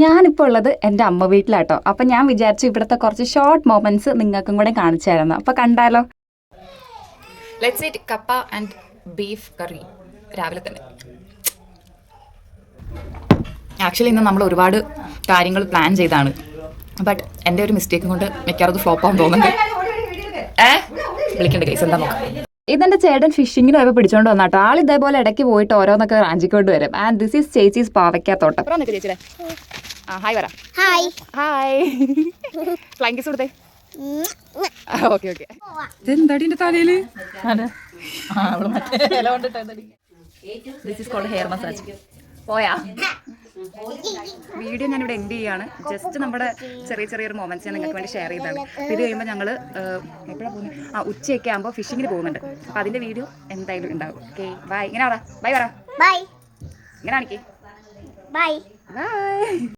ഞാനിപ്പോൾ ഉള്ളത് എൻ്റെ അമ്മ വീട്ടിലാട്ടോ. അപ്പം ഞാൻ വിചാരിച്ചു ഇവിടുത്തെ കുറച്ച് ഷോർട്ട് മൊമെന്റ്സ് നിങ്ങൾക്കും കൂടെ കാണിച്ചു തരുന്നു. അപ്പം കണ്ടാലോ? ലെറ്റ്സ് ഈറ്റ് കപ്പ ആൻഡ് ബീഫ് കറി രാവിലെ തന്നെ. ആക്ച്വലി ഇന്ന് നമ്മൾ ഒരുപാട് കാര്യങ്ങൾ പ്ലാൻ ചെയ്താണ്, ബട്ട് എൻ്റെ ഒരു മിസ്റ്റേക്ക് കൊണ്ട് മിക്കവാറും ഫ്ലോപ്പ് ആവാൻ തോന്നുന്നുണ്ട്. വിളിക്കേണ്ട കേസ് എന്താ നോക്കാം. ഇതെന്റെ ചേട്ടൻ ഫിഷിങ്ങിന് പോയപ്പോൾ പിടിച്ചോണ്ട് വന്നാട്ടോ. ആൾ ഇതേപോലെ ഇടയ്ക്ക് പോയിട്ട് ഓരോന്നൊക്കെ റാഞ്ചിക്കൊണ്ട് വരും. ആൻഡ് ദിസ് ഈസ് ചേച്ചീസ് പാവയ്ക്കാത്തോട്ടം. ഹായ് പറ. Hi hi. ഫ്ലൈങ് കിസ് കൊടുത്തേ. Okay okay. ഇതെന്താടിന്റെ തലയില്? This is called hair massage. പോയാ വീഡിയോ ഞാനിവിടെ എൻഡ് ചെയ്യാണ്. ജസ്റ്റ് നമ്മുടെ ചെറിയൊരു മൊമെന്റ്സ് ഞാൻ നിങ്ങൾക്ക് വേണ്ടി ഷെയർ ചെയ്തതാണ്. ഇത് കഴിയുമ്പോൾ ഞങ്ങൾ എപ്പോഴാണ് പോകുന്നത്? ഉച്ചയൊക്കെ ആകുമ്പോൾ ഫിഷിങ്ങിന് പോകുന്നുണ്ട്. അപ്പോൾ അതിൻ്റെ വീഡിയോ എന്തായാലും ഉണ്ടാവും. Okay bye. ഇങ്ങനെ പറ ബൈ പറ. ബൈ. ഇങ്ങനെ കാണിക്കേ ബൈ. ബൈ.